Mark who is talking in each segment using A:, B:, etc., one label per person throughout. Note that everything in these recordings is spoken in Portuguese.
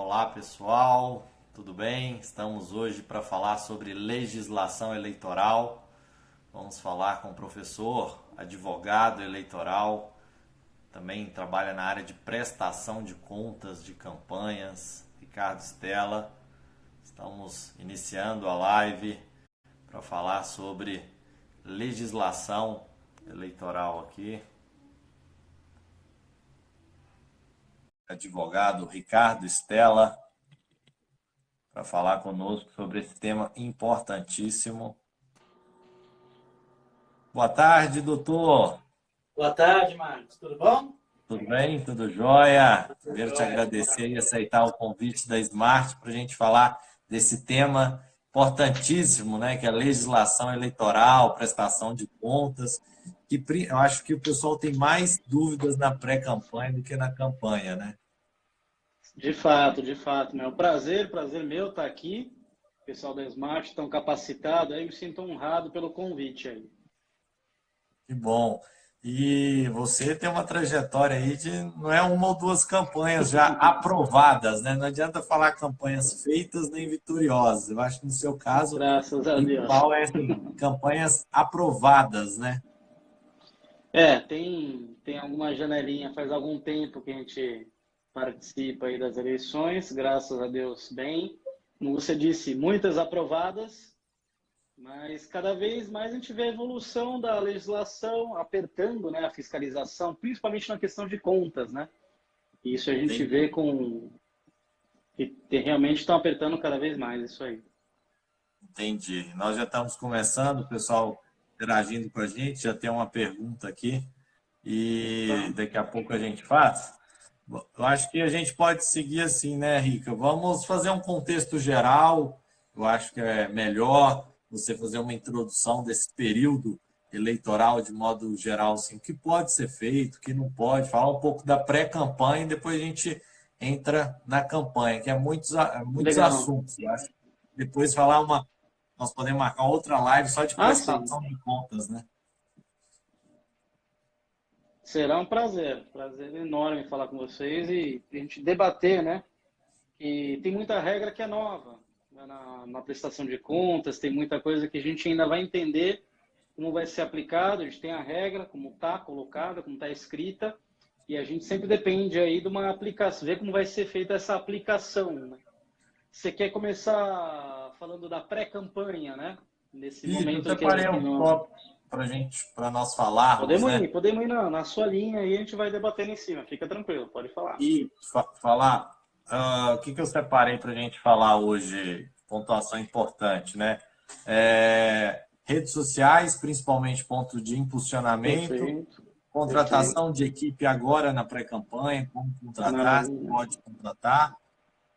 A: Olá pessoal, tudo bem? Estamos hoje para falar sobre legislação eleitoral. Vamos falar com o professor, advogado eleitoral, também trabalha na área de prestação de contas de campanhas, Ricardo Stella. Estamos iniciando a live para falar sobre legislação eleitoral aqui. Advogado Ricardo Stella, para falar conosco sobre esse tema importantíssimo. Boa tarde, doutor.
B: Boa tarde, Marcos. Tudo bom?
A: Tudo bem? Tudo jóia?
B: Tudo
A: Primeiro te
B: jóia.
A: agradecer e aceitar o convite da Smart para a gente falar desse tema importantíssimo, né? Que é a legislação eleitoral, prestação de contas, que eu acho que o pessoal tem mais dúvidas na pré-campanha do que na campanha, né?
B: De fato, meu. Prazer meu estar aqui. O pessoal da Smart estão capacitado, aí me sinto honrado pelo convite aí.
A: Que bom. E você tem uma trajetória aí de não é uma ou duas campanhas já aprovadas, né? Não adianta falar campanhas feitas nem vitoriosas. Eu acho que no seu caso,
B: Graças
A: o
B: a Deus.
A: principal é assim, campanhas aprovadas, né?
B: Tem alguma janelinha, faz algum tempo que a gente participa aí das eleições, graças a Deus bem. Como você disse, muitas aprovadas, mas cada vez mais a gente vê a evolução da legislação apertando, né, a fiscalização, principalmente na questão de contas, né? E isso a gente vê que realmente estão apertando cada vez mais isso aí.
A: Entendi. Nós já estamos começando, o pessoal interagindo com a gente, já tem uma pergunta aqui e daqui a pouco a gente faz. Eu acho que a gente pode seguir assim, né, Rica? Vamos fazer um contexto geral. Eu acho que é melhor você fazer uma introdução desse período eleitoral de modo geral, assim, o que pode ser feito, o que não pode, falar um pouco da pré-campanha e depois a gente entra na campanha, que é muitos
B: Legal.
A: assuntos. Eu acho. Depois nós podemos marcar outra live só de
B: Sim.
A: prestação de contas, né?
B: Será um prazer enorme falar com vocês e a gente debater, né? E tem muita regra que é nova, né, na prestação de contas, tem muita coisa que a gente ainda vai entender como vai ser aplicado. A gente tem a regra, como está colocada, como está escrita, e a gente sempre depende aí de uma aplicação, ver como vai ser feita essa aplicação, né? Você quer começar falando da pré-campanha, né? Nesse
A: E eu
B: momento que
A: separei um tópico para nós falarmos, né?
B: podemos ir na sua linha e a gente vai debatendo em cima. Fica tranquilo, pode falar.
A: E falar o que eu separei para a gente falar hoje, pontuação importante, né? Redes sociais, principalmente ponto de impulsionamento,
B: Perfeito.
A: contratação de equipe agora na pré-campanha, como contratar, se
B: Maravilha.
A: pode contratar,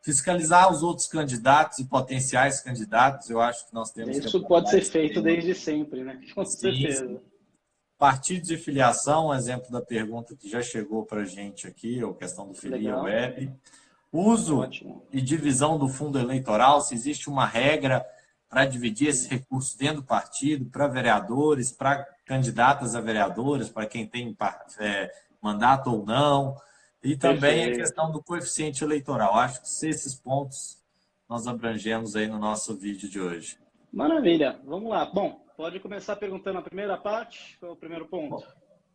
A: fiscalizar os outros candidatos e potenciais candidatos. Eu acho que nós temos que
B: Isso pode
A: abordar
B: ser
A: esse
B: feito
A: tema.
B: desde sempre, né? Com
A: Sim,
B: certeza.
A: sim. Partidos de filiação, um exemplo da pergunta que já chegou para a gente aqui, ou questão do Filia
B: Legal.
A: Web. Uso
B: Ótimo.
A: e divisão do fundo eleitoral, se existe uma regra para dividir esse recurso dentro do partido, para vereadores, para candidatas a vereadores, para quem tem mandato ou não. E também a questão do coeficiente eleitoral. Acho que esses pontos nós abrangemos aí no nosso vídeo de hoje.
B: Maravilha. Vamos lá. Bom, pode começar perguntando a primeira parte. Qual é o primeiro ponto?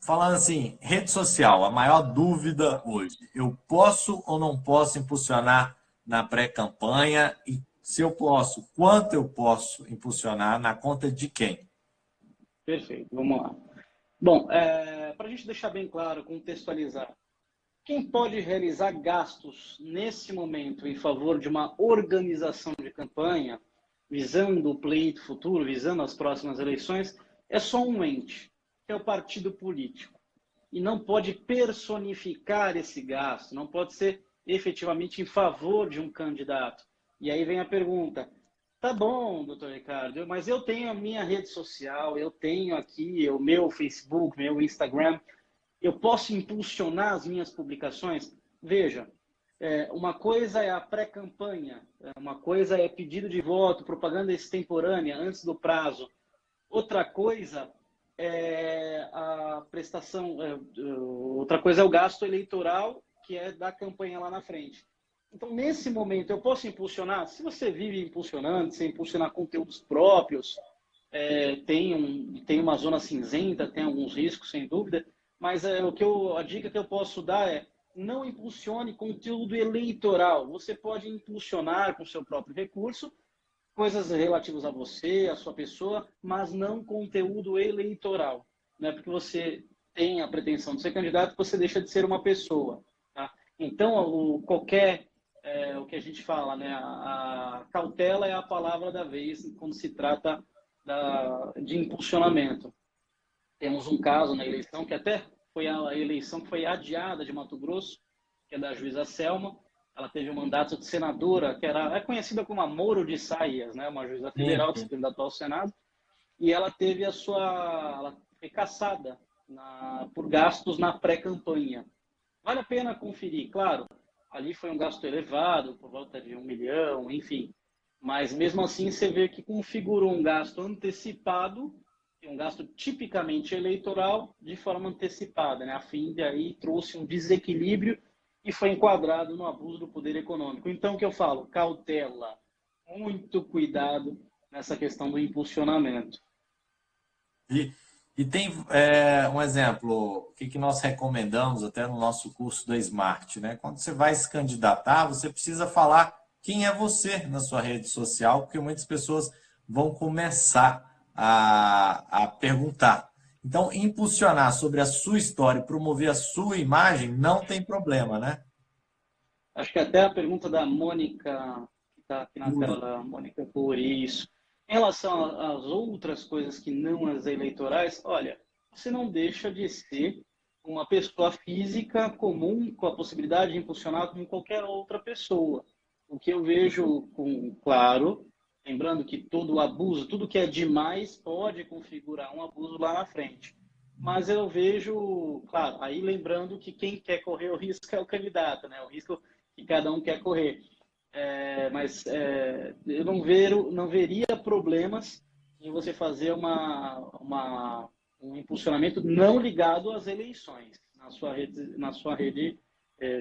A: Falando assim, rede social, a maior dúvida hoje. Eu posso ou não posso impulsionar na pré-campanha? E se eu posso, quanto eu posso impulsionar na conta de quem?
B: Perfeito. Vamos lá. Bom, para a gente deixar bem claro, contextualizar, quem pode realizar gastos nesse momento em favor de uma organização de campanha, visando o pleito futuro, visando as próximas eleições, é só um ente, que é o partido político. E não pode personificar esse gasto, não pode ser efetivamente em favor de um candidato. E aí vem a pergunta: tá bom, doutor Ricardo, mas eu tenho a minha rede social, eu tenho aqui o meu Facebook, meu Instagram, eu posso impulsionar as minhas publicações? Veja, uma coisa é a pré-campanha, uma coisa é pedido de voto, propaganda extemporânea antes do prazo. Outra coisa é a prestação, outra coisa é o gasto eleitoral, que é da campanha lá na frente. Então, nesse momento, eu posso impulsionar? Se você vive impulsionando, você impulsionar conteúdos próprios, tem uma zona cinzenta, tem alguns riscos, sem dúvida, mas a dica que eu posso dar é não impulsione conteúdo eleitoral. Você pode impulsionar com seu próprio recurso coisas relativas a você, a sua pessoa, mas não conteúdo eleitoral. Não é porque você tem a pretensão de ser candidato que você deixa de ser uma pessoa. Tá? Então, o que a gente fala, né? A cautela é a palavra da vez quando se trata de impulsionamento. Temos um caso na eleição que até foi a eleição que foi adiada de Mato Grosso, que é da juíza Selma. Ela teve um mandato de senadora, que é conhecida como a Moro de Saias, né? Uma juíza
A: Sim,
B: federal que se
A: sim.
B: candidatou ao Senado, e ela teve ela foi cassada por gastos na pré-campanha. Vale a pena conferir, claro. Ali foi um gasto elevado, por volta de 1 milhão, enfim. Mas mesmo assim você vê que configurou um gasto antecipado, um gasto tipicamente eleitoral, de forma antecipada, né? A fim de aí trouxe um desequilíbrio e foi enquadrado no abuso do poder econômico. Então, o que eu falo? Cautela, muito cuidado nessa questão do impulsionamento.
A: E, e tem um exemplo, o que nós recomendamos até no nosso curso da Smart, né? Quando você vai se candidatar, você precisa falar quem é você na sua rede social, porque muitas pessoas vão começar a perguntar. Então, impulsionar sobre a sua história e promover a sua imagem não tem problema, né?
B: Acho que até a pergunta da Mônica, que está aqui na tela,
A: Yuri.
B: da Mônica por isso. Em relação às outras coisas que não as eleitorais, olha, você não deixa de ser uma pessoa física comum com a possibilidade de impulsionar como qualquer outra pessoa. O que eu vejo claro, lembrando que todo abuso, tudo que é demais pode configurar um abuso lá na frente. Mas eu vejo, claro, aí lembrando que quem quer correr o risco é o candidato, né? O risco que cada um quer correr. Eu não veria problemas em você fazer um impulsionamento não ligado às eleições na sua rede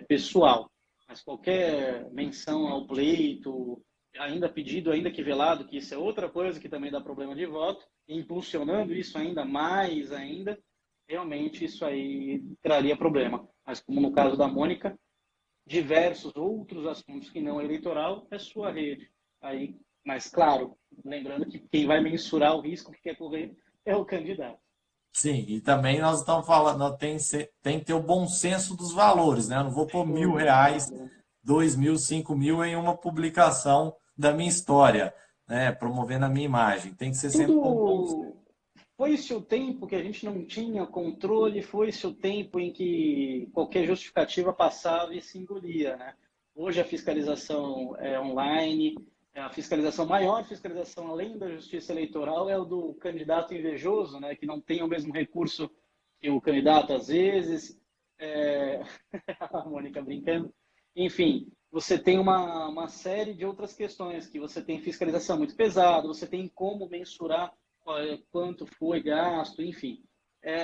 B: pessoal. Mas qualquer menção ao pleito, ainda pedido, ainda que velado, que isso é outra coisa que também dá problema de voto, impulsionando isso ainda mais ainda, realmente isso aí traria problema. Mas como no caso da Mônica, diversos outros assuntos que não eleitoral é sua rede. Aí, mas claro, lembrando que quem vai mensurar o risco que quer correr é o candidato.
A: Sim, e também nós estamos falando, tem que ter o bom senso dos valores, né? Eu não vou pôr
B: Show de
A: R$ 1.000,
B: bola.
A: 2.000, 5.000 em uma publicação da minha história, né? Promovendo a minha imagem. Tem que ser sempre com bom senso.
B: Tudo foi-se o tempo que a gente não tinha controle, foi-se o tempo em que qualquer justificativa passava e se engolia, né? Hoje a fiscalização é online, a fiscalização maior, fiscalização além da justiça eleitoral é o do candidato invejoso, né? Que não tem o mesmo recurso que o candidato às vezes. É... a Mônica brincando. Enfim, você tem uma série de outras questões, que você tem fiscalização muito pesada, você tem como mensurar quanto foi gasto, enfim.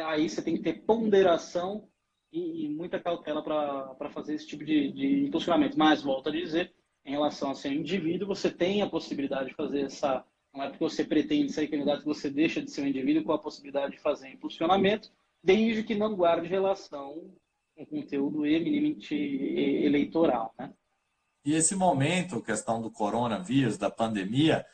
B: Aí você tem que ter ponderação e muita cautela para fazer esse tipo de impulsionamento. Mas, volto a dizer, em relação a ser um indivíduo, você tem a possibilidade de fazer essa... Não é porque você pretende ser candidato que você deixa de ser um indivíduo com a possibilidade de fazer impulsionamento, desde que não guarde relação com conteúdo eminentemente eleitoral, né?
A: E esse momento, questão do coronavírus, da pandemia,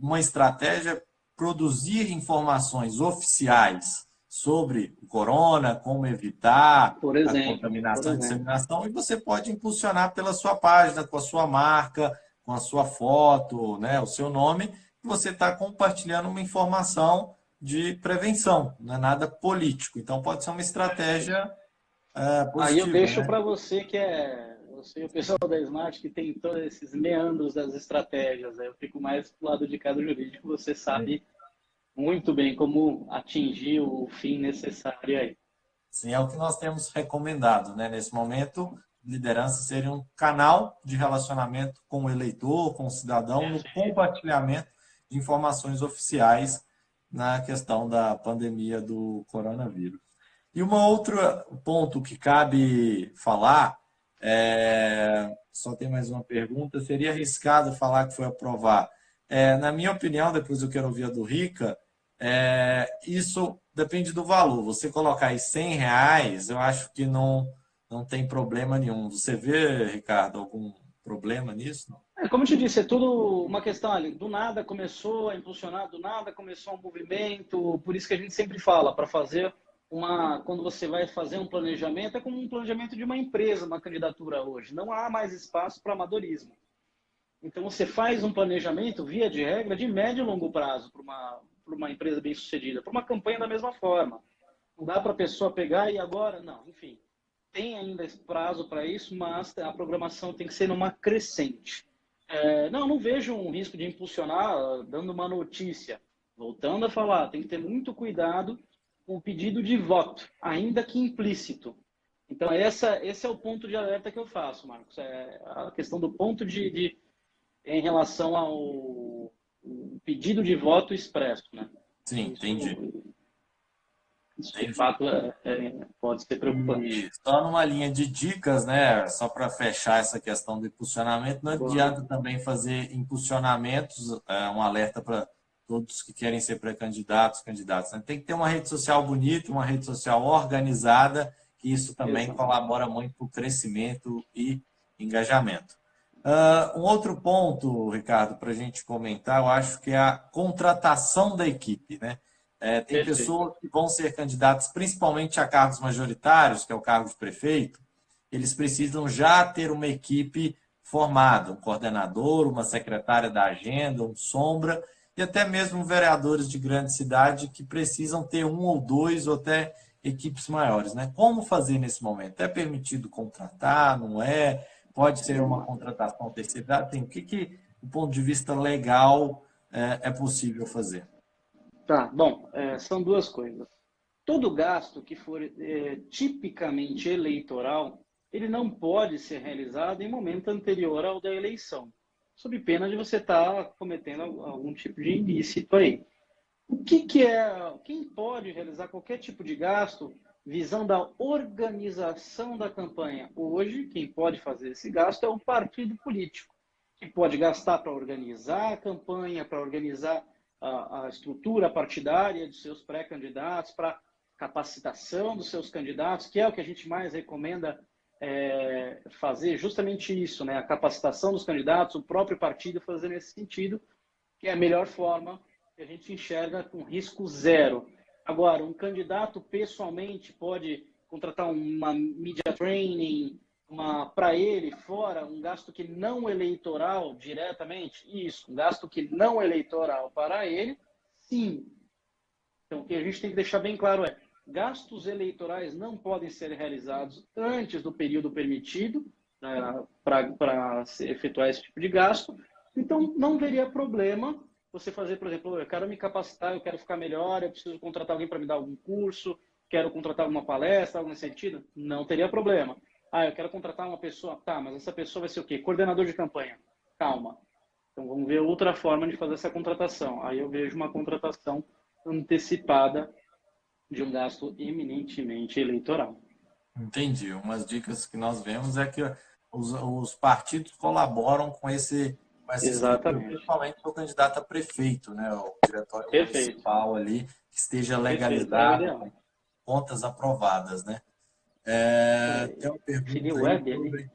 A: uma estratégia é produzir informações oficiais sobre o corona, como evitar
B: Por
A: a
B: exemplo, por
A: contaminação e
B: exemplo.
A: disseminação, e você pode impulsionar pela sua página, com a sua marca, com a sua foto, né, o seu nome, e você está compartilhando uma informação de prevenção, não é nada político. Então, pode ser uma estratégia
B: Aí eu
A: positiva,
B: deixo
A: né?
B: para você que você e o pessoal da Smart que tem todos esses meandros das estratégias. Né? Eu fico mais do lado de cada jurídico, você sabe muito bem como atingir o fim necessário aí.
A: Sim, é o que nós temos recomendado, né? Nesse momento, liderança seria um canal de relacionamento com o eleitor, com o cidadão, no compartilhamento de informações oficiais na questão da pandemia do coronavírus. E um outro ponto que cabe falar é só tem mais uma pergunta. Seria arriscado falar que foi aprovar? Na minha opinião, depois eu quero ouvir a do Rica, isso depende do valor. Você colocar aí R$ 100, eu acho que não tem problema nenhum. Você vê, Ricardo, algum problema nisso? Não?
B: Como eu te disse, é tudo uma questão ali. Do nada começou a impulsionar, do nada começou um movimento. Por isso que a gente sempre fala, para fazer quando você vai fazer um planejamento, é como um planejamento de uma empresa, uma candidatura hoje. Não há mais espaço para amadorismo. Então você faz um planejamento, via de regra, de médio e longo prazo para uma empresa bem sucedida, para uma campanha da mesma forma. Não dá para a pessoa pegar e agora, não, enfim. Tem ainda esse prazo para isso, mas a programação tem que ser numa crescente. Não vejo um risco de impulsionar dando uma notícia. Voltando a falar, tem que ter muito cuidado com o pedido de voto, ainda que implícito. Então, esse é o ponto de alerta que eu faço, Marcos. A questão do ponto em relação ao pedido de voto expresso, né?
A: Sim, entendi.
B: Isso de fato pode ser preocupante.
A: E só numa linha de dicas, né? Só para fechar essa questão do impulsionamento, não adianta também fazer impulsionamentos, um alerta para todos que querem ser pré-candidatos, candidatos. Né? Tem que ter uma rede social bonita, uma rede social organizada, que isso também colabora muito para o crescimento e engajamento. Um outro ponto, Ricardo, para a gente comentar, eu acho que é a contratação da equipe, né? Tem pessoas que vão ser candidatos principalmente a cargos majoritários, que é o cargo de prefeito, eles precisam já ter uma equipe formada, um coordenador, uma secretária da agenda, um sombra, e até mesmo vereadores de grande cidade que precisam ter um ou dois ou até equipes maiores. Né? Como fazer nesse momento? É permitido contratar? Não é? Pode ser uma contratação terceirizada? Tem o que, do ponto de vista legal, é possível fazer?
B: Tá, bom, são duas coisas. Todo gasto que for tipicamente eleitoral, ele não pode ser realizado em momento anterior ao da eleição, sob pena de você estar cometendo algum tipo de ilícito aí. Quem pode realizar qualquer tipo de gasto visando a organização da campanha? Hoje, quem pode fazer esse gasto é um partido político, que pode gastar para organizar a campanha, para organizar a estrutura partidária de seus pré-candidatos, para capacitação dos seus candidatos, que é o que a gente mais recomenda fazer, justamente isso, né? A capacitação dos candidatos, o próprio partido fazer nesse sentido, que é a melhor forma que a gente enxerga com risco zero. Agora, um candidato pessoalmente pode contratar uma media training, para ele fora, um gasto que não eleitoral diretamente, isso, um gasto que não eleitoral para ele, sim. Então, o que a gente tem que deixar bem claro gastos eleitorais não podem ser realizados antes do período permitido para efetuar esse tipo de gasto. Então, não veria problema você fazer, por exemplo, eu quero me capacitar, eu quero ficar melhor, eu preciso contratar alguém para me dar algum curso, quero contratar alguma palestra, algo nesse sentido, não teria problema. Eu quero contratar uma pessoa, tá, mas essa pessoa vai ser o quê? Coordenador de campanha. Calma. Então, vamos ver outra forma de fazer essa contratação. Aí eu vejo uma contratação antecipada de um gasto eminentemente eleitoral.
A: Entendi. Umas dicas que nós vemos é que os partidos colaboram com essa estrutura, principalmente o candidato a prefeito, né? O diretório municipal ali, que esteja legalizado, com contas aprovadas, né? Tem uma pergunta
B: Filia Web
A: sobre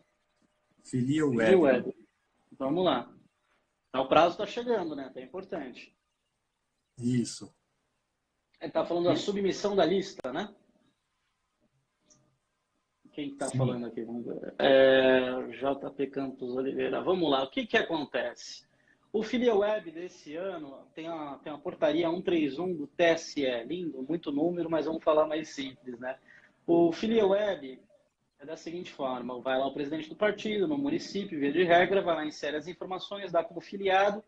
A: Filia Web.
B: Vamos lá. O prazo está chegando, né? É importante.
A: Isso.
B: Ele está falando da submissão da lista, né? Quem está falando aqui? Vamos ver. JP Campos Oliveira. Vamos lá. O que acontece? O Filia Web desse ano tem uma portaria 131 do TSE. Lindo, muito número, mas vamos falar mais simples, né? O Filia Web é da seguinte forma: vai lá o presidente do partido, no município, via de regra, vai lá, insere as informações, dá como filiado,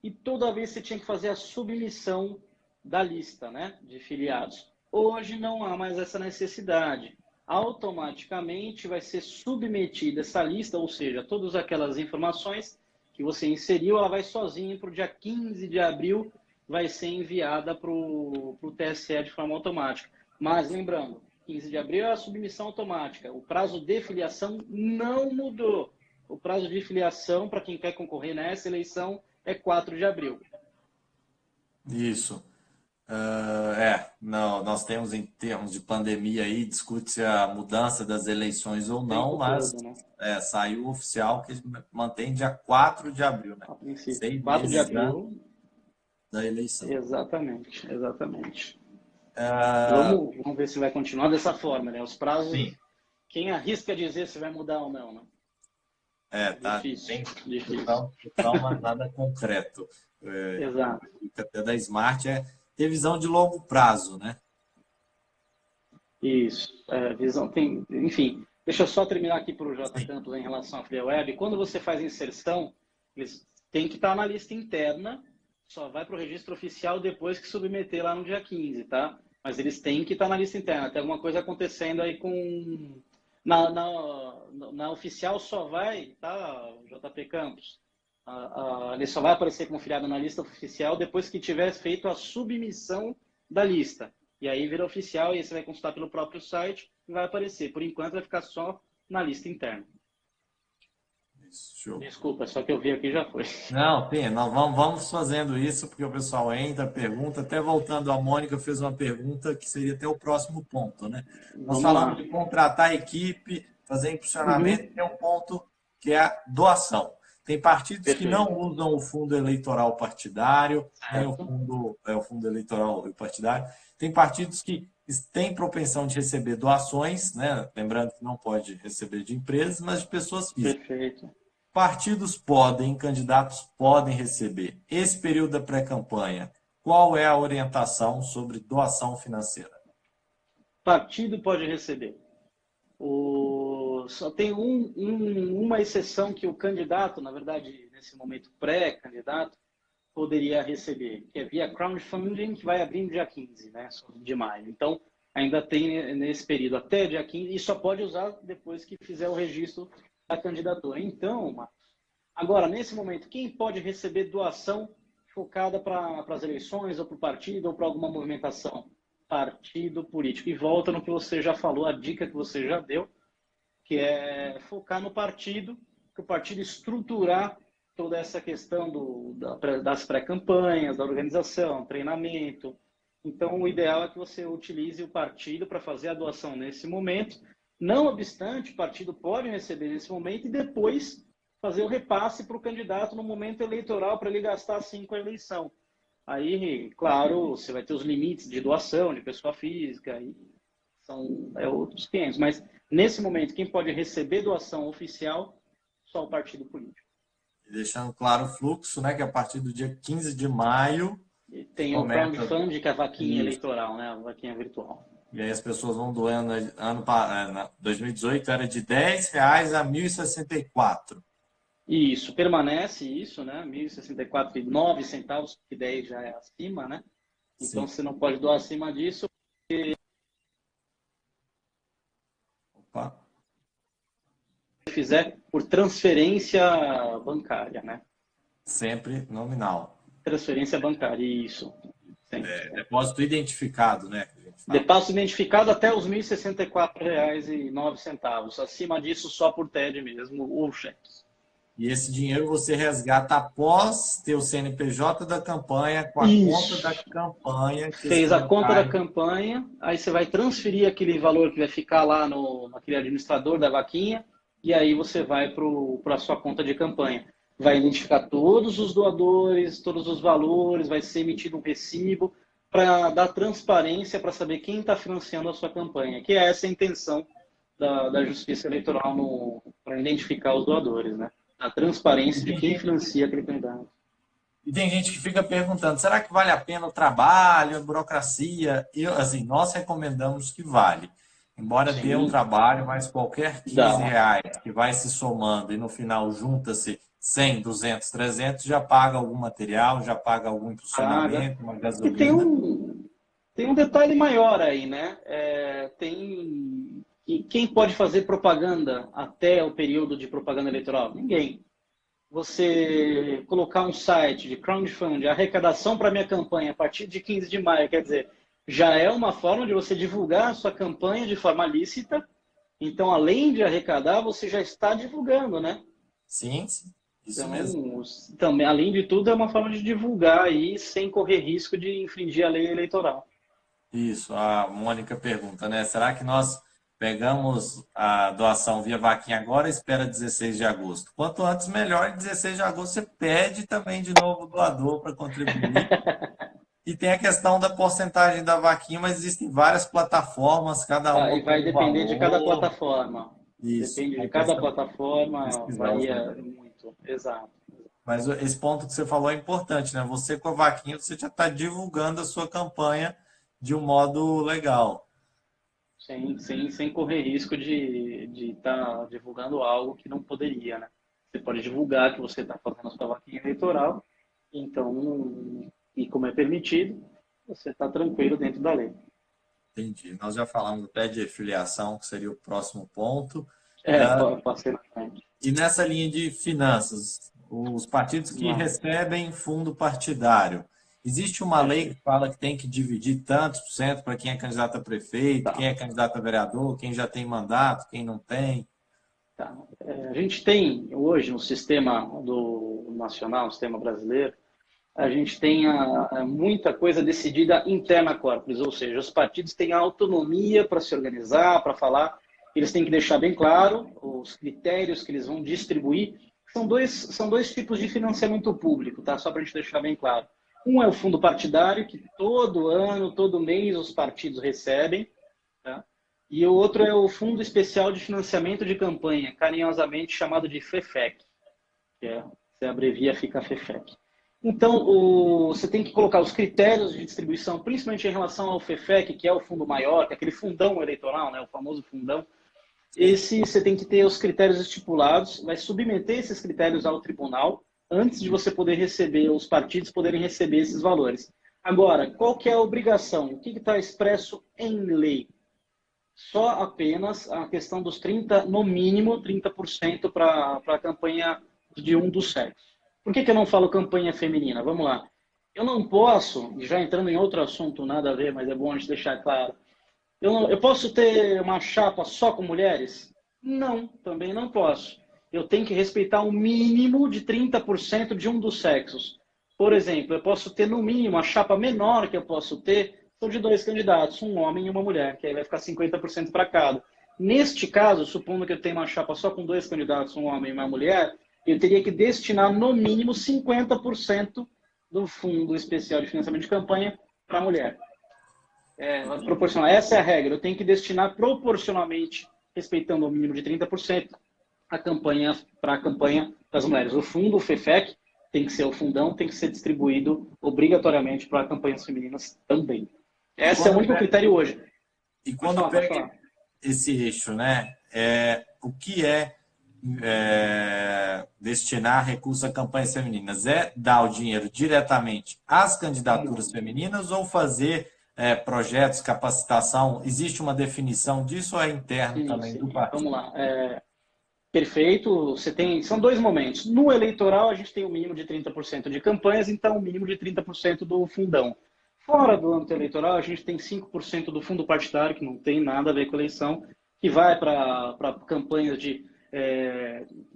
B: e toda vez você tinha que fazer a submissão da lista, né, de filiados. Hoje não há mais essa necessidade. Automaticamente vai ser submetida essa lista, ou seja, todas aquelas informações que você inseriu, ela vai sozinha para o dia 15 de abril, vai ser enviada para o TSE de forma automática. Mas lembrando, 15 de abril é a submissão automática. O prazo de filiação não mudou. o prazo de filiação para quem quer concorrer nessa eleição é 4 de abril.
A: Isso. Não, nós temos em termos de pandemia aí, discute-se a mudança das eleições ou não, mas
B: Todo, né?
A: saiu o oficial que mantém dia 4 de abril, né?
B: A princípio.
A: 6
B: 4 de
A: meses
B: abril.
A: da eleição.
B: Exatamente, exatamente.
A: Ah,
B: Vamos ver se vai continuar dessa forma, né? Os prazos,
A: sim,
B: quem arrisca dizer se vai mudar ou não, né?
A: tá
B: Difícil,
A: bem
B: difícil.
A: total, mas nada concreto.
B: Exato.
A: Até da Smart ter visão de longo prazo, né?
B: Isso. Visão tem, enfim, deixa eu só terminar aqui para o J
A: Sim,
B: Campos em relação à Free Web. Quando você faz inserção, eles têm que estar na lista interna, só vai para o registro oficial depois que submeter lá no dia 15, tá? Mas eles têm que estar na lista interna. Tem alguma coisa acontecendo aí com... Na oficial só vai, tá, JP Campos? Ele só vai aparecer como filiado na lista oficial depois que tiver feito a submissão da lista. E aí vira oficial e aí você vai consultar pelo próprio site e vai aparecer. Por enquanto vai ficar só na lista interna.
A: isso, show.
B: Desculpa, só que eu vi aqui e já foi.
A: Não, tem, nós vamos fazendo isso, porque o pessoal entra, pergunta, até voltando, a Mônica fez uma pergunta que seria até o próximo ponto, né? Nós
B: Vamos
A: falamos
B: lá.
A: de contratar a equipe, fazer impulsionamento,
B: Uhum.
A: tem um ponto que é a doação. Tem partidos que
B: Perfeito.
A: não usam o fundo eleitoral partidário, nem
B: Certo.
A: o fundo eleitoral partidário. Tem partidos que têm propensão de receber doações, né? Lembrando que não pode receber de empresas, mas de pessoas físicas.
B: Perfeito.
A: Partidos podem, candidatos podem receber. Esse período da pré-campanha, qual é a orientação sobre doação financeira?
B: Partido pode receber. Só tem uma exceção que o candidato, na verdade, nesse momento pré-candidato, poderia receber, que é via crowdfunding, que vai abrir no dia 15, né, de maio. Então, ainda tem nesse período até dia 15, e só pode usar depois que fizer o registro da candidatura. Então, agora, nesse momento, quem pode receber doação focada para as eleições, ou para o partido, ou para alguma movimentação? Partido político. E volta no que você já falou, a dica que você já deu, que é focar no partido, que o partido estruturar toda essa questão das pré-campanhas, da organização, treinamento. Então, o ideal é que você utilize o partido para fazer a doação nesse momento. Não obstante, o partido pode receber nesse momento e depois fazer o repasse para o candidato no momento eleitoral para ele gastar assim com a eleição. Aí, claro, você vai ter os limites de doação, de pessoa física, e são outros 500. Mas, nesse momento, quem pode receber doação oficial, só o partido político.
A: E deixando claro o fluxo, né, que a partir do dia 15 de maio...
B: E tem o crowdfunding, que é a vaquinha eleitoral, né, a vaquinha virtual.
A: E aí as pessoas vão doando, 2018 era de R$10 a 1.064.
B: Isso, permanece isso, né? 1.064,09 centavos, que 10 já é acima, né? Então,
A: Sim.
B: você não pode doar acima disso.
A: Opa.
B: Se fizer por transferência bancária, né?
A: Sempre nominal.
B: Transferência bancária, isso.
A: Depósito identificado, né?
B: Depósito identificado até os R$ 1.064,09. Acima disso, só por TED mesmo, ou cheques.
A: E esse dinheiro você resgata após ter o CNPJ da campanha, com a conta da campanha.
B: Fez a conta da campanha, aí você vai transferir aquele valor que vai ficar lá naquele administrador da vaquinha, e aí você vai para a sua conta de campanha. Vai identificar todos os doadores, todos os valores, vai ser emitido um recibo para dar transparência, para saber quem está financiando a sua campanha, que é essa a intenção da Justiça Eleitoral para identificar os doadores, né? A transparência de quem financia aquele candidato.
A: E tem gente que fica perguntando, será que vale a pena o trabalho, a burocracia? Nós recomendamos que vale. Embora dê um trabalho, mas qualquer R$15 que vai se somando e no final junta-se 100, 200, 300, já paga algum material, já paga algum impulsionamento, uma gasolina.
B: E tem um detalhe maior aí, né? Quem pode fazer propaganda até o período de propaganda eleitoral? Ninguém. Você colocar um site de crowdfunding, arrecadação para minha campanha a partir de 15 de maio, quer dizer, já é uma forma de você divulgar a sua campanha de forma lícita. Então, além de arrecadar, você já está divulgando, né?
A: Sim, sim, isso
B: Então,
A: mesmo.
B: também, além de tudo, é uma forma de divulgar aí sem correr risco de infringir a lei eleitoral.
A: Isso, a Mônica pergunta, né? Será que nós pegamos a doação via vaquinha agora ou espera 16 de agosto? Quanto antes, melhor. 16 de agosto você pede também de novo o doador para contribuir. E tem a questão da porcentagem da vaquinha, mas existem várias plataformas, cada
B: E
A: uma com
B: vai
A: um
B: depender de cada
A: valor.
B: plataforma.
A: Isso,
B: Depende de cada
A: compensa
B: plataforma,
A: pesquisar os
B: varia
A: valores.
B: muito. Exato.
A: Mas esse ponto que você falou é importante, né? Você com a vaquinha, você já está divulgando a sua campanha de um modo legal.
B: Sem correr risco de estar divulgando algo que não poderia, né? Você pode divulgar que você está fazendo a sua vaquinha eleitoral, então, e como é permitido, você está tranquilo dentro da lei.
A: Entendi. Nós já falamos até de filiação, que seria o próximo ponto.
B: Passei na frente.
A: E nessa linha de finanças, os partidos que
B: Não,
A: recebem fundo partidário, existe uma lei que
B: perfeito.
A: fala que tem que dividir tantos por cento para quem é candidato a prefeito,
B: Tá,
A: quem é candidato a vereador, quem já tem mandato, quem não tem?
B: tá. A gente tem hoje no sistema do nacional, no sistema brasileiro, a gente tem muita coisa decidida interna corporis, ou seja, os partidos têm autonomia para se organizar, para falar, eles têm que deixar bem claro os critérios que eles vão distribuir. São dois tipos de financiamento público, tá? Só para a gente deixar bem claro. Um é o fundo partidário, que todo ano, todo mês os partidos recebem, tá? E o outro é o Fundo Especial de Financiamento de Campanha, carinhosamente chamado de FEFEC, que se abrevia, fica FEFEC. Então, você tem que colocar os critérios de distribuição, principalmente em relação ao FEFEC, que é o fundo maior, que é aquele fundão eleitoral, né, o famoso fundão.
A: Sim.
B: Esse você tem que ter os critérios estipulados, vai submeter esses critérios ao tribunal antes de você poder receber, os partidos poderem receber esses valores. Agora, qual que é a obrigação? O que está expresso em lei? Só apenas a questão dos 30, no mínimo 30% para a campanha de um dos sexos. Por que eu não falo campanha feminina? Vamos lá. Eu não posso, já entrando em outro assunto, nada a ver, mas é bom a gente deixar claro. Eu posso ter uma chapa só com mulheres? Não, também não posso. Eu tenho que respeitar um mínimo de 30% de um dos sexos. Por exemplo, eu posso ter no mínimo a chapa menor que eu posso ter são de dois candidatos, um homem e uma mulher, que aí vai ficar 50% para cada. Neste caso, supondo que eu tenha uma chapa só com dois candidatos, um homem e uma mulher, eu teria que destinar no mínimo 50% do fundo especial de financiamento de campanha para a mulher. Proporcional. Essa é a regra. Eu tenho que destinar proporcionalmente, respeitando o mínimo de 30%, para a campanha das mulheres. O fundo, o FEFEC, tem que ser o fundão, tem que ser distribuído obrigatoriamente para campanhas femininas também. Esse é o único critério hoje.
A: E
B: Pode
A: quando
B: falar, pode
A: pega
B: falar.
A: esse eixo, né? O que destinar recursos a campanhas femininas? É dar o dinheiro diretamente às candidaturas femininas ou fazer projetos, capacitação? Existe uma definição disso ou é interno
B: Sim,
A: também
B: sim.
A: do
B: Vamos
A: partido?
B: lá. Perfeito. São dois momentos. No eleitoral, a gente tem o mínimo de 30% de campanhas, então o mínimo de 30% do fundão. Fora do âmbito eleitoral, a gente tem 5% do fundo partidário, que não tem nada a ver com eleição, que vai para campanhas de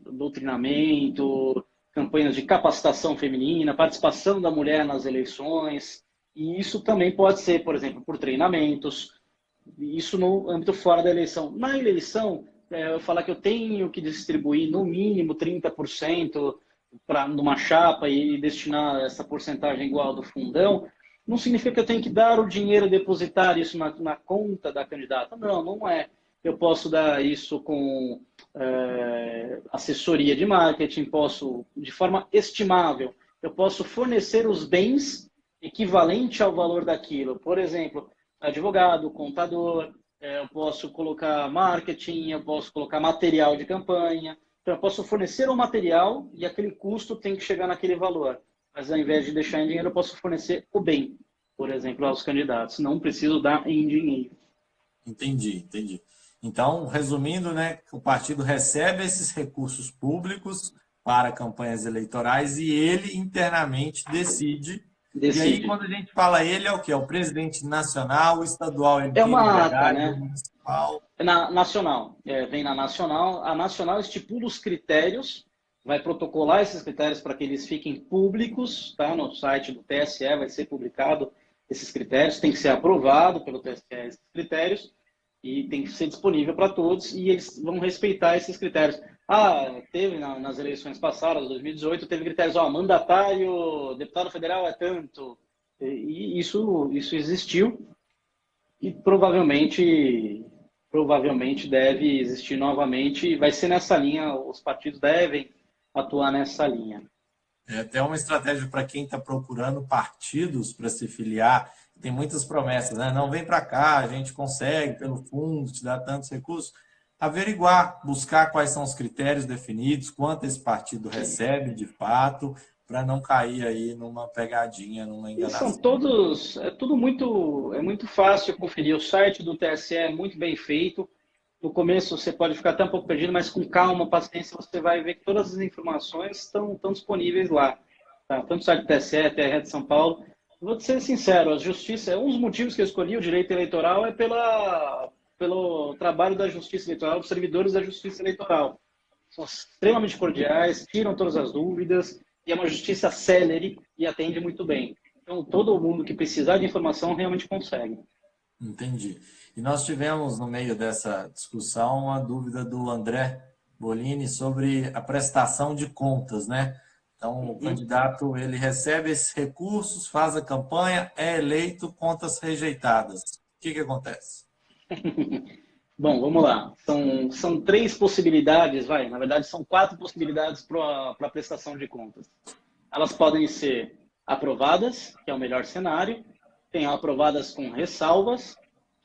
B: doutrinamento, campanhas de capacitação feminina, participação da mulher nas eleições. E isso também pode ser, por exemplo, por treinamentos. Isso no âmbito fora da eleição. Na eleição, eu falar que eu tenho que distribuir no mínimo 30% para numa chapa e destinar essa porcentagem igual do fundão, não significa que eu tenho que dar o dinheiro, depositar isso na conta da candidata. Não, não é. Eu posso dar isso com assessoria de marketing, posso, de forma estimável, eu posso fornecer os bens equivalente ao valor daquilo. Por exemplo, advogado, contador, eu posso colocar marketing, eu posso colocar material de campanha. Então, eu posso fornecer um material e aquele custo tem que chegar naquele valor. Mas, ao invés de deixar em dinheiro, eu posso fornecer o bem, por exemplo, aos candidatos. Não preciso dar em dinheiro.
A: Entendi, entendi. Então, resumindo, né, o partido recebe esses recursos públicos para campanhas eleitorais e ele internamente decide. E aí,
B: Decide.
A: quando a gente fala ele, é o quê? É o presidente nacional, o estadual, ele
B: É
A: tem
B: uma ata,
A: liberdade, o
B: né?
A: municipal.
B: Nacional. Vem na nacional. A nacional estipula os critérios vai protocolar esses critérios para que eles fiquem públicos, tá? No site do TSE vai ser publicado esses critérios, tem que ser aprovado pelo TSE esses critéririos e tem que ser disponível para todos e eles vão respeitar esses critérios. Teve nas eleições passadas, 2018, teve critérios, mandatário, deputado federal é tanto, e isso existiu e provavelmente deve existir novamente e vai ser nessa linha, os partidos devem atuar nessa linha.
A: É até uma estratégia para quem está procurando partidos para se filiar. Tem muitas promessas, né? Não, vem para cá, a gente consegue, pelo fundo, te dá tantos recursos. Averiguar, buscar quais são os critérios definidos, quanto esse partido recebe de fato, para não cair aí numa pegadinha, numa enganação.
B: São todos, é muito fácil conferir. O site do TSE é muito bem feito. No começo você pode ficar até um pouco perdido, mas com calma, paciência, você vai ver que todas as informações estão disponíveis lá. Tá? Tanto o site do TSE, TRE de São Paulo. Vou te ser sincero, a justiça, um dos motivos que eu escolhi o direito eleitoral é pelo trabalho da justiça eleitoral, dos servidores da justiça eleitoral. São extremamente cordiais, tiram todas as dúvidas, e é uma justiça célere e atende muito bem. Então, todo mundo que precisar de informação realmente consegue.
A: Entendi. E nós tivemos, no meio dessa discussão, uma dúvida do André Bolini sobre a prestação de contas, né? Então, o candidato, ele recebe esses recursos, faz a campanha, é eleito, contas rejeitadas. O que acontece?
B: Bom, vamos lá. São 3 possibilidades, na verdade são 4 possibilidades para a prestação de contas. Elas podem ser aprovadas, que é o melhor cenário, tem aprovadas com ressalvas,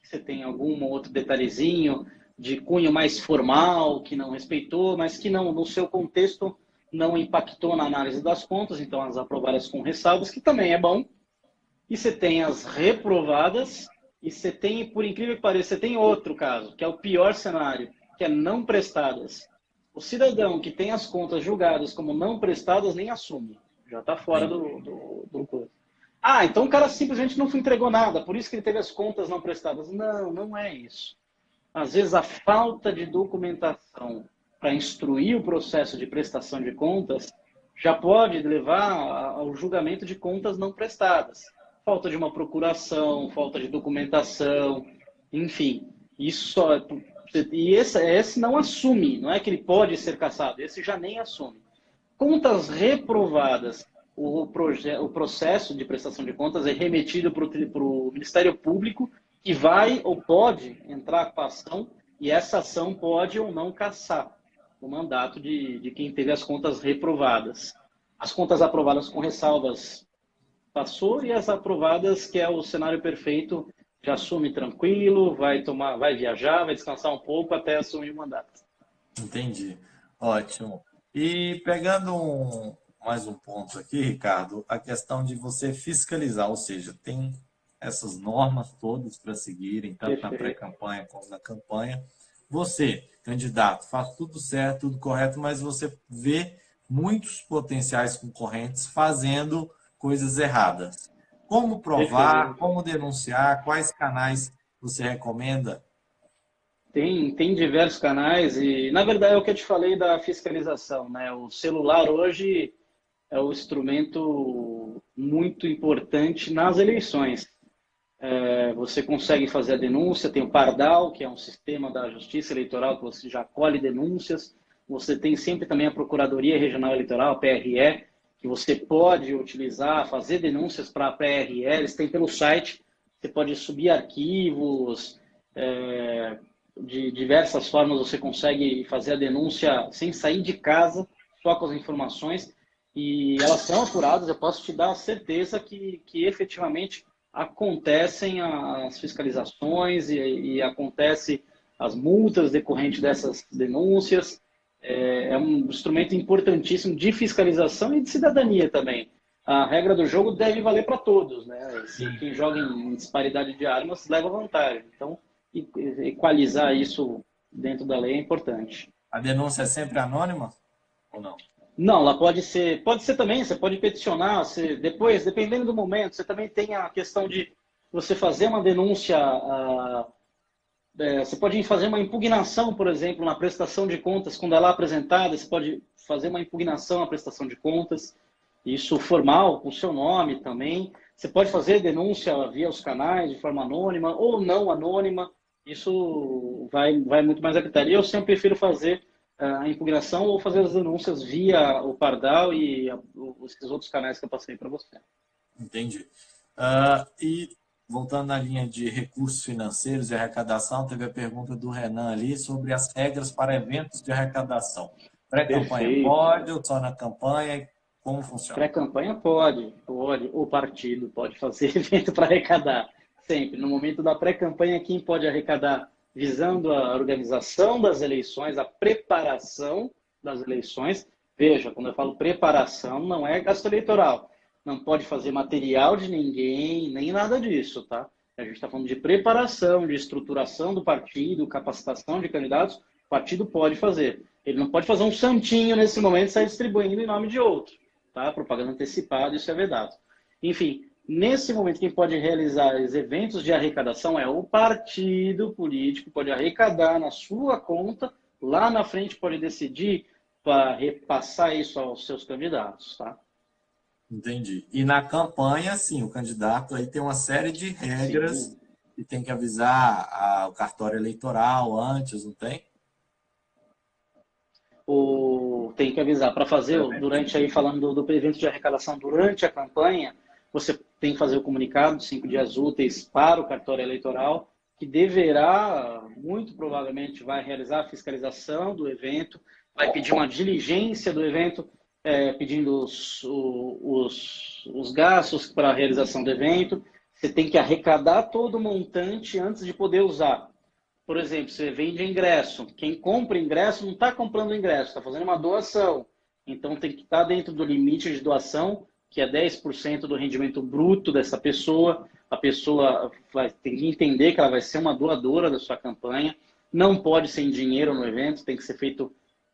B: você tem algum outro detalhezinho de cunho mais formal, que não respeitou, mas que não, no seu contexto não impactou na análise das contas, então as aprovadas com ressalvas, que também é bom. E você tem as reprovadas, e você tem, por incrível que pareça, você tem outro caso, que é o pior cenário, que é não prestadas. O cidadão que tem as contas julgadas como não prestadas nem assume, já está fora do coisa. Então o cara simplesmente não entregou nada, por isso que ele teve as contas não prestadas. Não, não é isso. Às vezes a falta de documentação para instruir o processo de prestação de contas já pode levar ao julgamento de contas não prestadas. Falta de uma procuração, falta de documentação, enfim. Esse não assume, não é que ele pode ser cassado, esse já nem assume. Contas reprovadas, o processo de prestação de contas é remetido para o Ministério Público, que vai ou pode entrar com a ação, e essa ação pode ou não cassar o mandato de quem teve as contas reprovadas. As contas aprovadas com ressalvas passou, e as aprovadas, que é o cenário perfeito, já assume tranquilo, vai viajar, vai descansar um pouco até assumir o mandato.
A: Entendi. Ótimo. E pegando mais um ponto aqui, Ricardo, a questão de você fiscalizar, ou seja, tem essas normas todas para seguirem, tanto na pré-campanha como na campanha. Você, candidato, faz tudo certo, tudo correto, mas você vê muitos potenciais concorrentes fazendo coisas erradas. Como provar, como denunciar, quais canais você recomenda?
B: Tem diversos canais e, na verdade, é o que eu te falei da fiscalização, né? O celular hoje é um instrumento muito importante nas eleições. Você consegue fazer a denúncia, tem o Pardal, que é um sistema da Justiça Eleitoral que você já colhe denúncias. Você tem sempre também a Procuradoria Regional Eleitoral, a PRE, que você pode utilizar, fazer denúncias para a PRE. Eles têm pelo site, você pode subir arquivos, de diversas formas você consegue fazer a denúncia sem sair de casa, só com as informações, e elas são apuradas. Eu posso te dar a certeza que efetivamente acontecem as fiscalizações e acontece as multas decorrentes dessas denúncias. É um instrumento importantíssimo de fiscalização e de cidadania também. A regra do jogo deve valer para todos, né? Quem joga em disparidade de armas leva vantagem. Então, equalizar isso dentro da lei é importante.
A: A denúncia é sempre anônima ou não?
B: Não, ela pode ser também, você pode peticionar, depois, dependendo do momento, você também tem a questão de você fazer uma denúncia Você pode fazer uma impugnação, por exemplo, na prestação de contas, quando ela é apresentada, você pode fazer uma impugnação à prestação de contas, isso formal, com o seu nome também. Você pode fazer denúncia via os canais, de forma anônima ou não anônima, isso vai muito mais a critério. Eu sempre prefiro fazer a impugnação ou fazer as denúncias via o Pardal e esses outros canais que eu passei para você.
A: Entendi. E voltando na linha de recursos financeiros e arrecadação, teve a pergunta do Renan ali sobre as regras para eventos de arrecadação. Pré-campanha pode ou só na campanha? Como funciona?
B: Pré-campanha pode. O partido pode fazer evento para arrecadar. Sempre. No momento da pré-campanha, quem pode arrecadar visando a organização das eleições, a preparação das eleições. Veja, quando eu falo preparação, não é gasto eleitoral. Não pode fazer material de ninguém, nem nada disso, tá? A gente está falando de preparação, de estruturação do partido, capacitação de candidatos. O partido pode fazer. Ele não pode fazer um santinho nesse momento e sair distribuindo em nome de outro, tá? Propaganda antecipada, isso é vedado. Enfim, nesse momento, quem pode realizar os eventos de arrecadação é o partido político, pode arrecadar na sua conta, lá na frente pode decidir para repassar isso aos seus candidatos, tá?
A: Entendi. E na campanha, sim, o candidato aí tem uma série de regras
B: Sim.
A: e tem que avisar o cartório eleitoral antes, não tem?
B: Tem que avisar para fazer, durante aí, falando do evento de arrecadação durante a campanha, você tem que fazer o comunicado de 5 dias úteis para o cartório eleitoral, que deverá, muito provavelmente, vai realizar a fiscalização do evento, vai pedir uma diligência do evento, pedindo os gastos para a realização do evento. Você tem que arrecadar todo o montante antes de poder usar. Por exemplo, você vende ingresso. Quem compra ingresso não está comprando ingresso, está fazendo uma doação. Então tem que estar dentro do limite de doação, que é 10% do rendimento bruto dessa pessoa. A pessoa tem que entender que ela vai ser uma doadora da sua campanha. Não pode ser em dinheiro no evento, tem que ser feito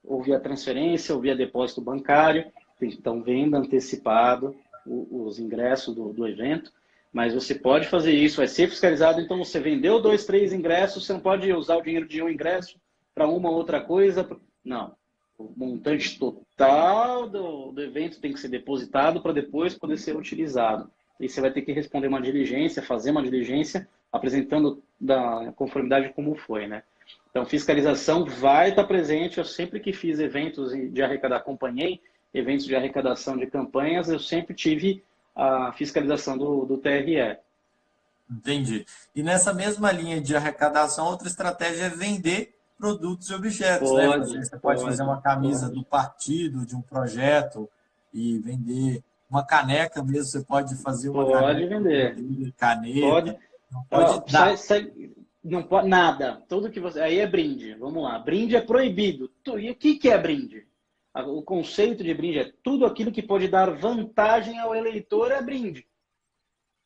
B: ou via transferência ou via depósito bancário. Então, venda antecipado os ingressos do evento. Mas você pode fazer isso, vai ser fiscalizado. Então, você vendeu 2, 3 ingressos, você não pode usar o dinheiro de um ingresso para uma outra coisa. Não. O montante total do evento tem que ser depositado para depois poder ser utilizado. E você vai ter que responder uma diligência, fazer uma diligência, apresentando da conformidade como foi, né? Então, fiscalização vai estar presente. Eu sempre que fiz eventos de arrecadação, acompanhei eventos de arrecadação de campanhas, eu sempre tive a fiscalização do TRE.
A: Entendi. E nessa mesma linha de arrecadação, outra estratégia é vender produtos e objetos, né? Você pode fazer uma camisa do partido, de um projeto, e vender uma caneca mesmo, você pode fazer uma
B: caneca,
A: vender caneta.
B: Pode.
A: Não pode dar.
B: Não pode nada. Tudo que você. Aí é brinde. Vamos lá. Brinde é proibido. E o que é brinde? O conceito de brinde é tudo aquilo que pode dar vantagem ao eleitor é brinde.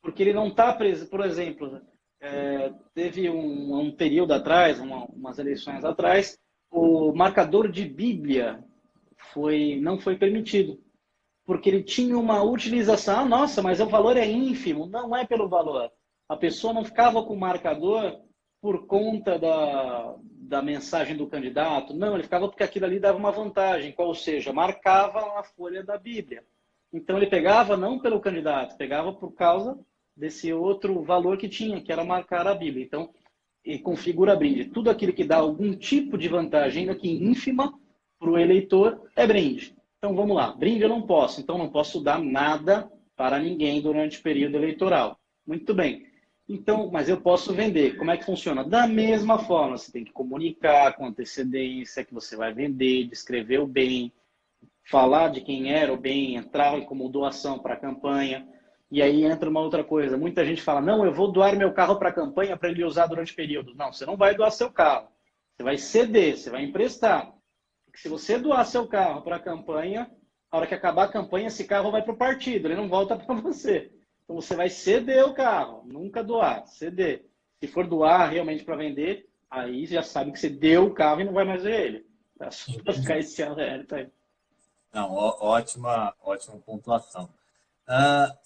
B: Porque ele não está preso. Por exemplo, teve um período atrás, umas eleições atrás, o marcador de Bíblia não foi permitido. Porque ele tinha uma utilização. Nossa, mas o valor é ínfimo. Não é pelo valor. A pessoa não ficava com o marcador por conta da mensagem do candidato. Não, ele ficava porque aquilo ali dava uma vantagem, ou seja, marcava a folha da Bíblia. Então ele pegava não pelo candidato, pegava por causa desse outro valor que tinha, que era marcar a Bíblia. Então, ele configura brinde. Tudo aquilo que dá algum tipo de vantagem, ainda que ínfima, para o eleitor, é brinde. Então vamos lá, brinde eu não posso, então não posso dar nada para ninguém durante o período eleitoral. Muito bem. Então, mas eu posso vender. Como é que funciona? Da mesma forma, você tem que comunicar com antecedência que você vai vender, descrever o bem, falar de quem era o bem, entrar como doação para a campanha. E aí entra uma outra coisa. Muita gente fala, não, eu vou doar meu carro para a campanha para ele usar durante o período. Não, você não vai doar seu carro. Você vai ceder, você vai emprestar. Porque se você doar seu carro para a campanha, na hora que acabar a campanha, esse carro vai para o partido, ele não volta para você. Então você vai ceder o carro, nunca doar, ceder. Se for doar realmente para vender, aí já sabe que você deu o carro e não vai mais ver ele. É só para ficar esse alerta aí.
A: Não, ótima pontuação.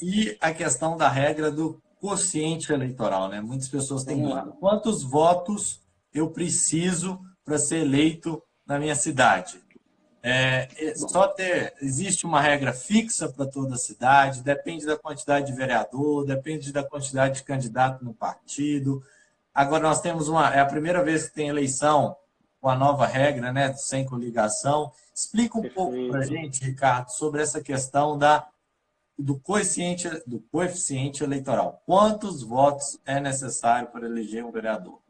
A: E a questão da regra do quociente eleitoral, né? Muitas pessoas têm quantos votos eu preciso para ser eleito na minha cidade? Existe uma regra fixa para toda a cidade, depende da quantidade de vereador, depende da quantidade de candidato no partido. Agora nós temos é a primeira vez que tem eleição com a nova regra, né, sem coligação. Explica um pouco para a gente, Ricardo, sobre essa questão do coeficiente eleitoral. Quantos votos é necessário para eleger um vereador?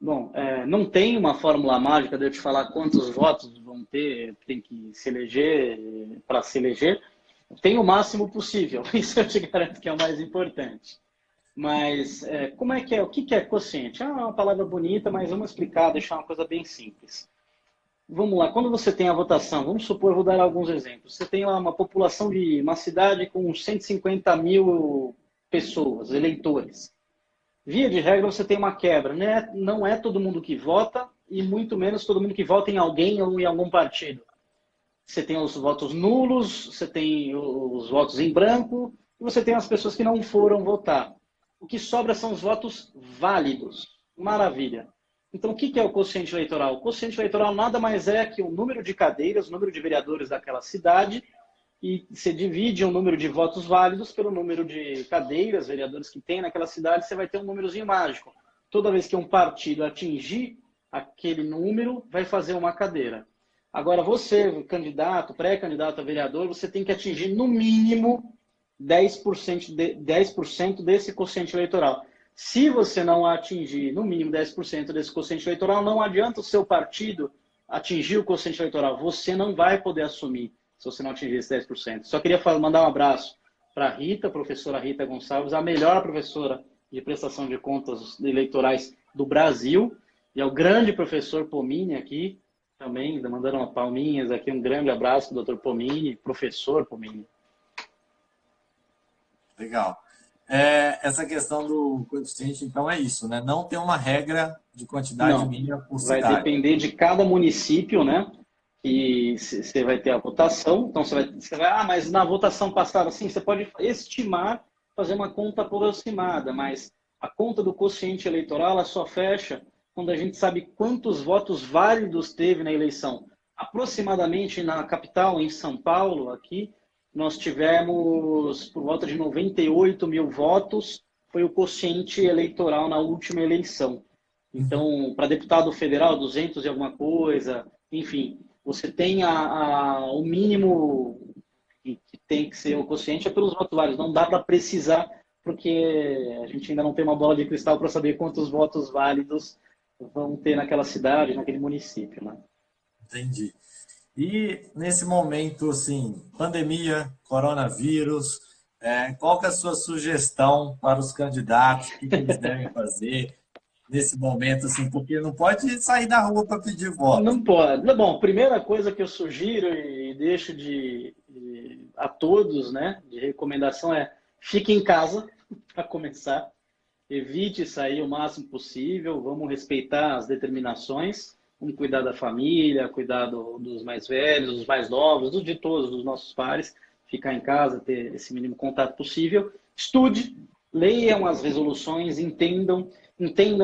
B: Bom, não tem uma fórmula mágica de eu te falar quantos votos vão ter, tem que se eleger para se eleger. Tem o máximo possível, isso eu te garanto que é o mais importante. Mas como é que é? O que é quociente? É uma palavra bonita, mas vamos explicar, deixar uma coisa bem simples. Vamos lá, quando você tem a votação, vamos supor, eu vou dar alguns exemplos. Você tem lá uma população de uma cidade com 150 mil pessoas, eleitores. Via de regra, você tem uma quebra. Né? Não é todo mundo que vota e muito menos todo mundo que vota em alguém ou em algum partido. Você tem os votos nulos, você tem os votos em branco e você tem as pessoas que não foram votar. O que sobra são os votos válidos. Maravilha. Então, o que é o quociente eleitoral? O quociente eleitoral nada mais é que o número de cadeiras, o número de vereadores daquela cidade, e você divide o número de votos válidos pelo número de cadeiras, vereadores que tem naquela cidade, você vai ter um númerozinho mágico. Toda vez que um partido atingir aquele número, vai fazer uma cadeira. Agora, você, candidato, pré-candidato a vereador, você tem que atingir no mínimo 10% desse quociente eleitoral. Se você não atingir no mínimo 10% desse quociente eleitoral, não adianta o seu partido atingir o quociente eleitoral. Você não vai poder assumir se você não atingir esse 10%. Só queria mandar um abraço para a Rita, professora Rita Gonçalves, a melhor professora de prestação de contas eleitorais do Brasil, e ao grande professor Pomini aqui, também, mandando uma palminhas aqui, um grande abraço para o doutor Pomini, professor Pomini.
A: Legal. Essa questão do coeficiente, então, é isso, né? Não tem uma regra de quantidade mínima por cidade.
B: Vai depender de cada município, né? E você vai ter a votação. Então, você vai, mas na votação passada, sim, você pode estimar, fazer uma conta aproximada, mas a conta do quociente eleitoral ela só fecha quando a gente sabe quantos votos válidos teve na eleição. Aproximadamente na capital, em São Paulo, aqui, nós tivemos por volta de 98 mil votos, foi o quociente eleitoral na última eleição. Então, para deputado federal, 200 e alguma coisa, enfim, você tem o mínimo que tem que ser o quociente é pelos votos válidos. Não dá para precisar, porque a gente ainda não tem uma bola de cristal para saber quantos votos válidos vão ter naquela cidade, naquele município, né?
A: Entendi. E nesse momento, assim, pandemia, coronavírus, qual que é a sua sugestão para os candidatos? O que eles devem fazer nesse momento, assim, porque não pode sair da rua para pedir voto.
B: Não pode. Bom, primeira coisa que eu sugiro e deixo a todos, né, de recomendação é fique em casa, para começar. Evite sair o máximo possível, vamos respeitar as determinações, vamos cuidar da família, cuidar dos mais velhos, dos mais novos, de todos, dos nossos pares, ficar em casa, ter esse mínimo contato possível. Estude, leiam as resoluções, entendam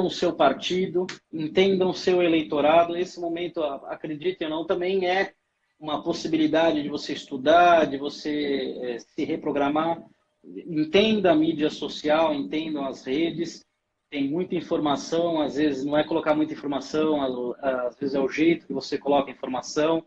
B: o seu partido, entendam o seu eleitorado. Esse momento, acreditem ou não, também é uma possibilidade de você estudar, de você se reprogramar. Entenda a mídia social, entendam as redes, tem muita informação, às vezes não é colocar muita informação, às vezes é o jeito que você coloca a informação.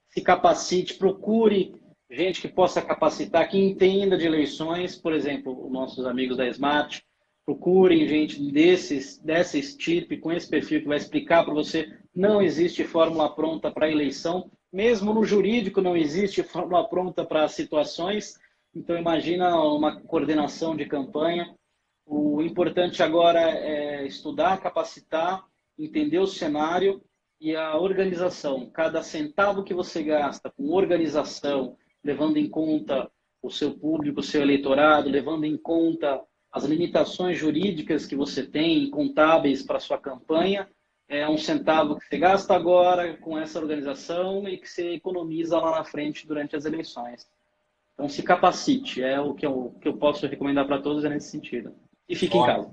B: Se capacite, procure gente que possa capacitar, que entenda de eleições, por exemplo, os nossos amigos da Smart, procurem gente dessa estirpe, com esse perfil que vai explicar para você. Não existe fórmula pronta para eleição, mesmo no jurídico não existe fórmula pronta para situações. Então, imagina uma coordenação de campanha. O importante agora é estudar, capacitar, entender o cenário e a organização. Cada centavo que você gasta com organização, levando em conta o seu público, o seu eleitorado, levando em conta as limitações jurídicas que você tem, contábeis para a sua campanha, é um centavo que você gasta agora com essa organização e que você economiza lá na frente durante as eleições. Então, se capacite, é o que eu posso recomendar para todos, é nesse sentido. E fique em casa.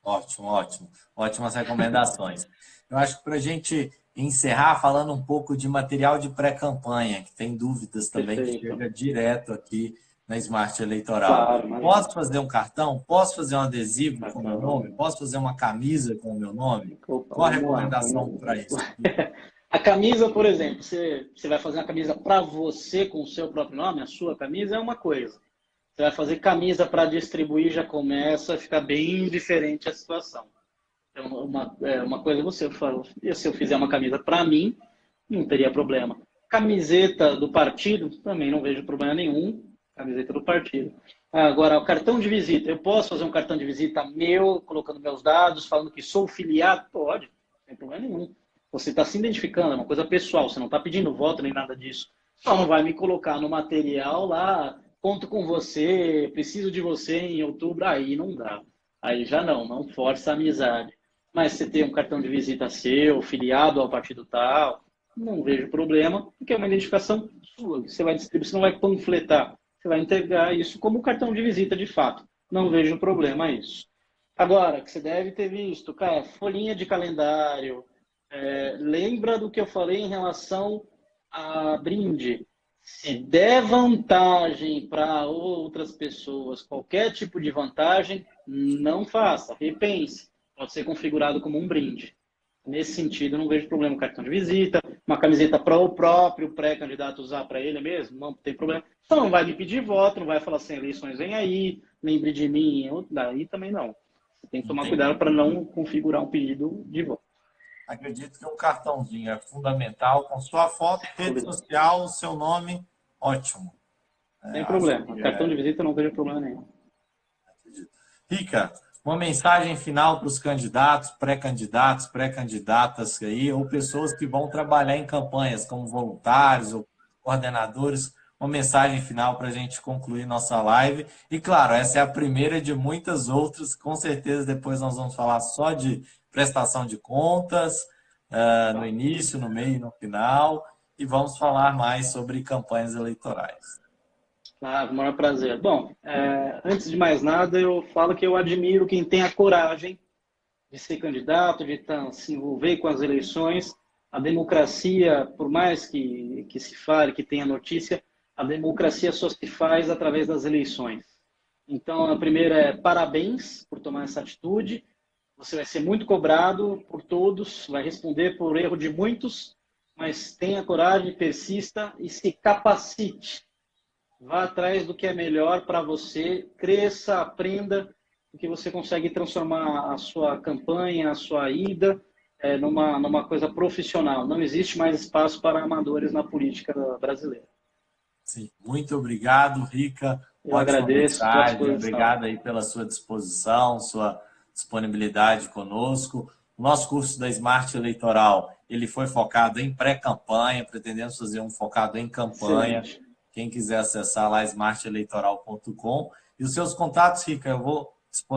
A: Ótimo, ótimo. Ótimas recomendações. Eu acho que para a gente encerrar falando um pouco de material de pré-campanha, que tem dúvidas também que
B: Perfeito.
A: chega direto aqui na Smart Eleitoral.
B: Claro, imagina.
A: Posso fazer um cartão? Posso fazer um adesivo com o meu
B: Cartão.
A: nome? Posso fazer uma camisa com o meu nome?
B: Opa,
A: Qual a
B: vamos lá.
A: recomendação para isso?
B: A camisa, por exemplo, você vai fazer uma camisa para você com o seu próprio nome, a sua camisa é uma coisa. Você vai fazer camisa para distribuir, já começa a ficar bem diferente a situação. Então, uma coisa você fala, se eu fizer uma camisa para mim, não teria problema. Camiseta do partido, também não vejo problema nenhum. Camiseta do partido. Agora, o cartão de visita. Eu posso fazer um cartão de visita meu, colocando meus dados, falando que sou filiado? Pode, sem problema nenhum. Você está se identificando, é uma coisa pessoal, você não está pedindo voto nem nada disso. Só não vai me colocar no material lá, conto com você, preciso de você em outubro, aí não dá. Aí já não força a amizade. Mas você tem um cartão de visita seu, filiado ao partido tal, não vejo problema, porque é uma identificação sua. Você vai distribuir, você não vai panfletar, você vai entregar isso como cartão de visita de fato. Não vejo problema isso. Agora, que você deve ter visto, cara, folhinha de calendário, lembra do que eu falei em relação a brinde. Se der vantagem para outras pessoas, qualquer tipo de vantagem, não faça, repense. Pode ser configurado como um brinde. Nesse sentido, não vejo problema. Cartão de visita, uma camiseta para o próprio pré-candidato usar para ele mesmo, não tem problema. Só não vai me pedir voto, não vai falar assim, eleições vem aí, lembre de mim, daí também não. Você tem que tomar cuidado para não configurar um pedido de voto.
A: Acredito que um cartãozinho é fundamental, com sua foto, rede social, seu nome, ótimo.
B: Sem problema. Cartão de visita não vejo problema nenhum.
A: Rica, uma mensagem final para os candidatos, pré-candidatas aí, ou pessoas que vão trabalhar em campanhas, como voluntários ou coordenadores, uma mensagem final para a gente concluir nossa live. E, claro, essa é a primeira de muitas outras, com certeza depois nós vamos falar só de prestação de contas, no início, no meio e no final, e vamos falar mais sobre campanhas eleitorais.
B: Ah, com o maior prazer. Bom, antes de mais nada, eu falo que eu admiro quem tem a coragem de ser candidato, de se envolver com as eleições. A democracia, por mais que se fale, que tenha notícia, a democracia só se faz através das eleições. Então, a primeira é parabéns por tomar essa atitude. Você vai ser muito cobrado por todos, vai responder por erro de muitos, mas tenha coragem, persista e se capacite. Vá atrás do que é melhor para você, cresça, aprenda, porque você consegue transformar a sua campanha, a sua ida, numa coisa profissional. Não existe mais espaço para amadores na política brasileira.
A: Sim, muito obrigado, Rica.
B: Eu agradeço.
A: Obrigado aí pela sua disposição, sua disponibilidade conosco. O nosso curso da Smart Eleitoral, ele foi focado em pré-campanha, pretendemos fazer um focado em campanha. Excelente. Quem quiser acessar lá, smarteleitoral.com. E os seus contatos, Rica,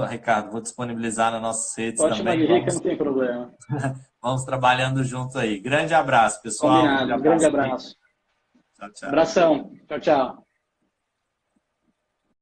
A: Ricardo, vou disponibilizar nas nossas redes também.
B: Rica, não tem problema.
A: Vamos trabalhando junto aí. Grande abraço, pessoal.
B: Combinado, grande abraço.
A: Tchau, tchau.
B: Abração. Tchau, tchau.